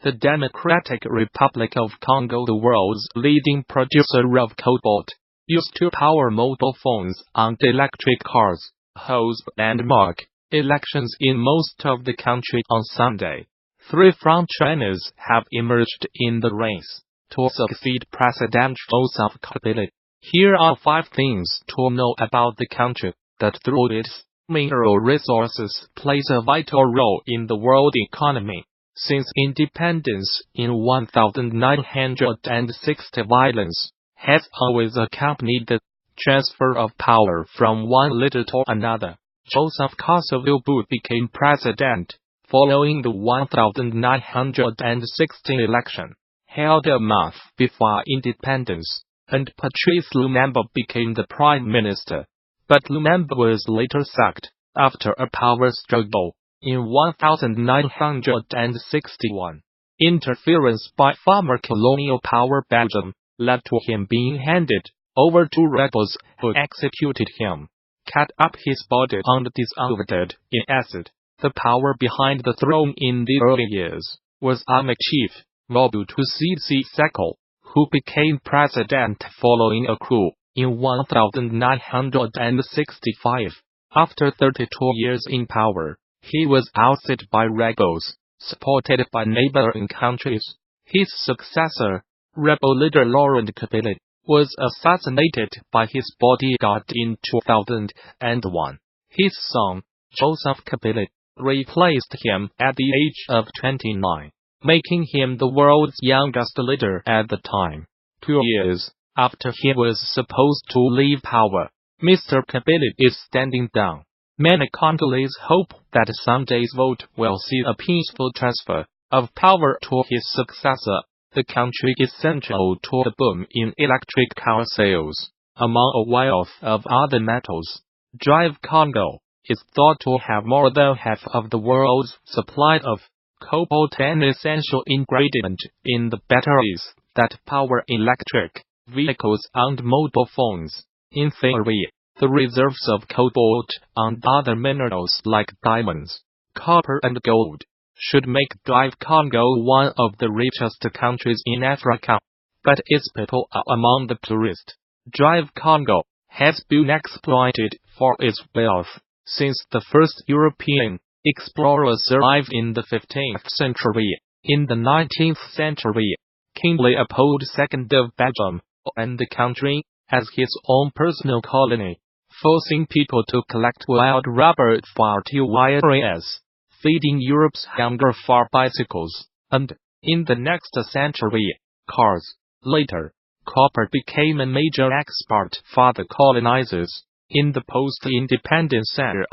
The Democratic Republic of Congo, the world's leading producer of cobalt, used to power mobile phones and electric cars, holds landmark elections in most of the country on Sunday. 3 frontrunners have emerged in the race to succeed President Joseph Kabila. Here are 5 things to know about the country that through its mineral resources plays a vital role in the world economy. Since independence in 1960, violence has always accompanied the transfer of power from one leader to another. Joseph Kasavubu became president following the 1960 election, held a month before independence, and Patrice Lumumba became the prime minister. But Lumumba was later sacked after a power struggle in 1961. Interference by former colonial power Belgium led to him being handed over to rebels who executed him, cut up his body and dissolved in acid. The power behind the throne in the early years was army chief Mobutu Sese Seko, who became president following a coup in 1965. After 32 years in power, he was ousted by rebels, supported by neighboring countries. His successor, rebel leader Laurent Kabila, was assassinated by his bodyguard in 2001. His son, Joseph Kabila, replaced him at the age of 29, making him the world's youngest leader at the time. 2 years after he was supposed to leave power, Mr. Kabila is standing down. Many Congolese hope that Sunday's vote will see a peaceful transfer of power to his successor. The country is central to the boom in electric car sales, among a wealth of other metals. DR Congo is thought to have more than half of the world's supply of cobalt, an essential ingredient in the batteries that power electric vehicles and mobile phones. In theory, the reserves of cobalt and other minerals like diamonds, copper and gold should make DR Congo one of the richest countries in Africa. But its people are among the poorest. DR Congo has been exploited for its wealth since the first European explorers arrived in the 15th century. In the 19th century, King Leopold II of Belgium owned the country as his own personal colony, forcing people to collect wild rubber for 2 years, feeding Europe's hunger for bicycles, and, in the next century, cars. Later, copper became a major export for the colonizers. In the post-independence era,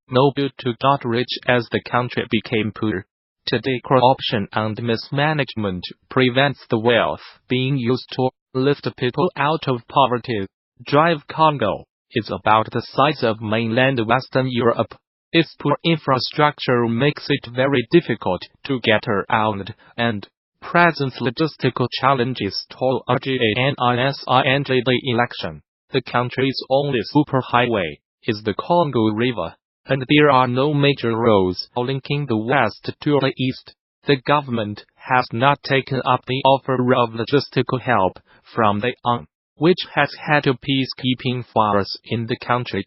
Mobutu got rich as the country became poor. Today, corruption and mismanagement prevents the wealth being used to lift people out of poverty. DR Congo is about the size of mainland Western Europe. Its poor infrastructure makes it very difficult to get around, and presents logistical challenges to organize the election. The country's only superhighway is the Congo River, and there are no major roads linking the west to the east. The government has not taken up the offer of logistical help from the UN, which has had a peacekeeping force in the country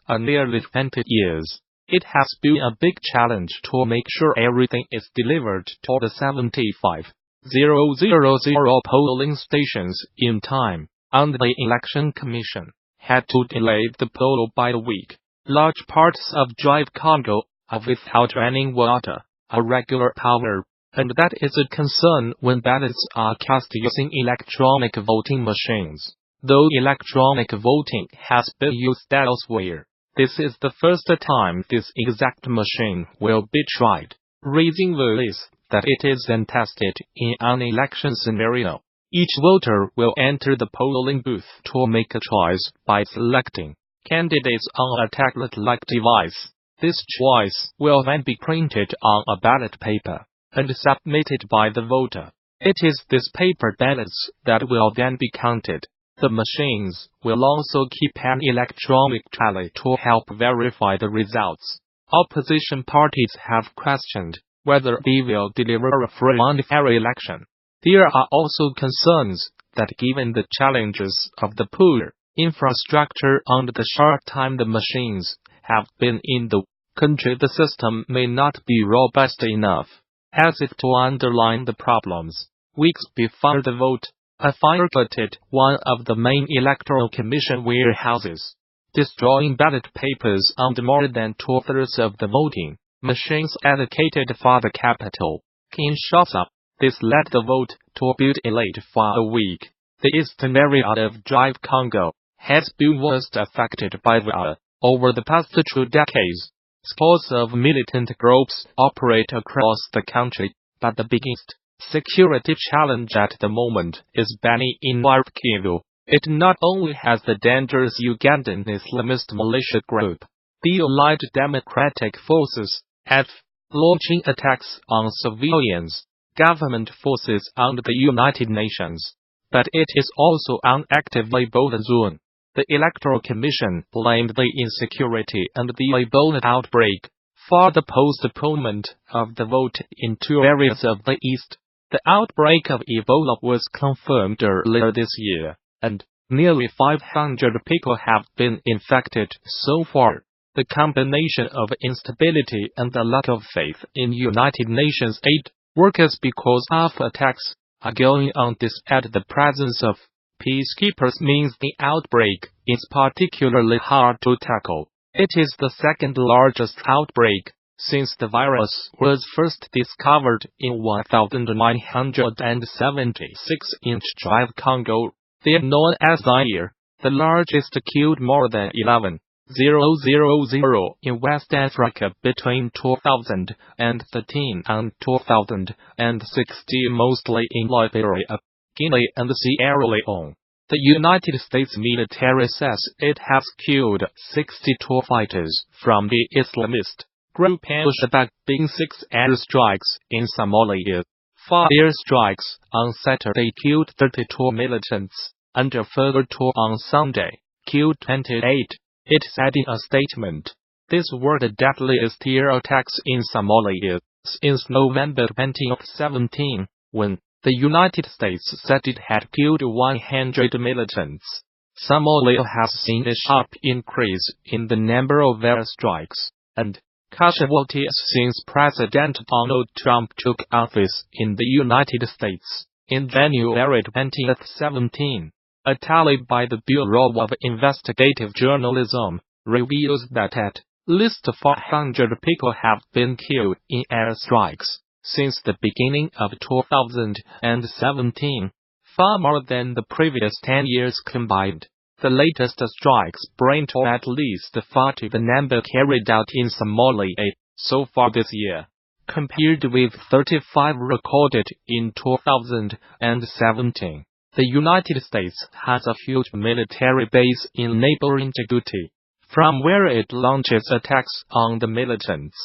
for nearly 20 years. It has been a big challenge to make sure everything is delivered to the 75,000 polling stations in time, and the Election Commission had to delay the poll by a week. Large parts of DR Congo are without running water or regular power, and that is a concern when ballots are cast using electronic voting machines. Though electronic voting has been used elsewhere, this is the first time this exact machine will be tried, raising worries that it isn't tested in an election scenario. Each voter will enter the polling booth to make a choice by selecting candidates on a tablet-like device. This choice will then be printed on a ballot paper and submitted by the voter. It is these paper ballots that will then be counted. The machines will also keep an electronic tally to help verify the results. Opposition parties have questioned whether they will deliver a free and fair election. There are also concerns that given the challenges of the poor infrastructure and the short time the machines have been in the country, the system may not be robust enough. As if to underline the problems, weeks before the vote, a fire gutted one of the main electoral commission warehouses, destroying ballot papers and more than two-thirds of the voting machines allocated for the capital, Kinshasa. This led the vote to be delayed for a week. The eastern area of DR Congo has been worst affected by Ebola over the past 2 decades. Scores of militant groups operate across the country, but the biggest security challenge at the moment is Beni in North Kivu. It not only has the dangerous Ugandan Islamist militia group, the Allied Democratic Forces, launching attacks on civilians, government forces and the United Nations, but it is also an active Ebola zone. The Electoral Commission blamed the insecurity and the Ebola outbreak for the postponement of the vote in 2 areas of the east. The outbreak of Ebola was confirmed earlier this year, and nearly 500 people have been infected so far. The combination of instability and the lack of faith in United Nations aid workers because of attacks are going on despite the presence of peacekeepers means the outbreak is particularly hard to tackle. It is the second largest outbreak since the virus was first discovered in 1976 in DR Congo. They are known as Zaire. The largest killed more than 11,000 in West Africa between 2013 and 2016, mostly in Liberia, Guinea and Sierra Leone. The United States military says it has killed 62 fighters from the Islamist group al-Shabab in 6 airstrikes in Somalia. 4 airstrikes on Saturday killed 32 militants, and a further 2 on Sunday killed 28. It said in a statement, "These were the deadliest air attacks in Somalia since November 2017, when the United States said it had killed 100 militants." Somalia has seen a sharp increase in the number of airstrikes and casualties since President Donald Trump took office in the United States in January 2017. A tally by the Bureau of Investigative Journalism reveals that at least 400 people have been killed in airstrikes since the beginning of 2017, far more than the previous 10 years combined. The latest strikes bring to at least 40 the number carried out in Somalia so far this year, compared with 35 recorded in 2017. The United States has a huge military base in neighboring Djibouti, from where it launches attacks on the militants.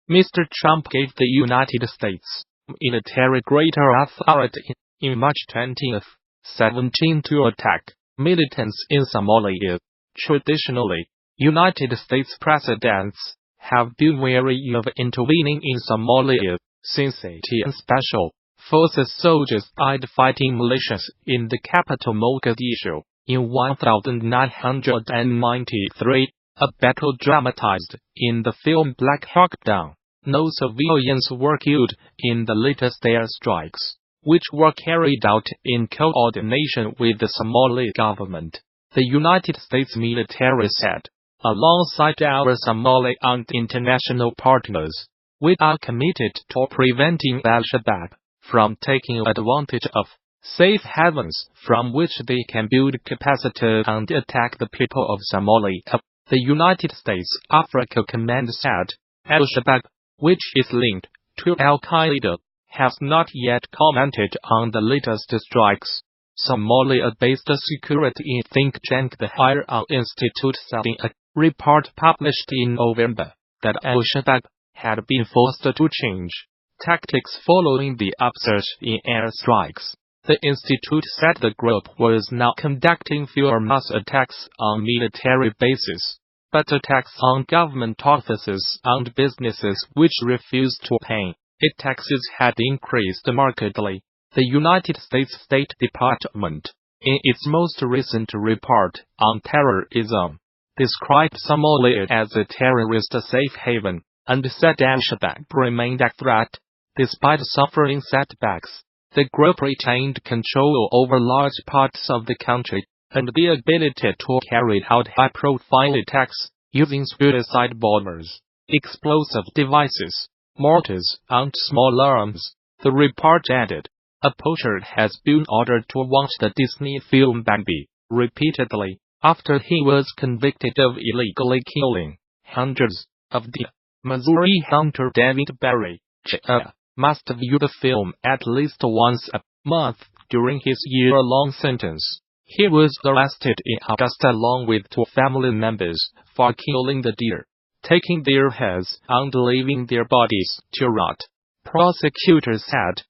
Mr. Trump gave the United States military greater authority in March 2017 to attack militants in Somalia. Traditionally, United States presidents have been wary of intervening in Somalia since 18 special forces soldiers died fighting militias in the capital Mogadishu in 1993, a battle dramatized in the film Black Hawk Down. No civilians were killed in the latest airstrikes, which were carried out in coordination with the Somali government, the United States military said. Alongside our Somali and international partners, we are committed to preventing al-Shabab from taking advantage of safe havens from which they can build capacity and attack the people of Somalia. The United States Africa Command said, al-Shabab, which is linked to al-Qaeda, has not yet commented on the latest strikes. Somalia-based security think tank the Higher Institute said in a report published in November that al-Shabab had been forced to change tactics following the upsurge in airstrikes. The institute said the group was now conducting fewer mass attacks on military bases, but attacks on government offices and businesses which refused to pay its taxes had increased markedly. The United States State Department, in its most recent report on terrorism, described Somalia as a terrorist safe haven, and said al-Shabab remained a threat. Despite suffering setbacks, the group retained control over large parts of the country, and the ability to carry out high-profile attacks using suicide bombers, explosive devices, mortars, and small arms. The report added, a poacher has been ordered to watch the Disney film Bambi repeatedly after he was convicted of illegally killing hundreds of deer. Missouri hunter David Barry, Jr., must view the film at least once a month during his year-long sentence. He was arrested in August along with 2 family members for killing the deer, taking their heads and leaving their bodies to rot. Prosecutors said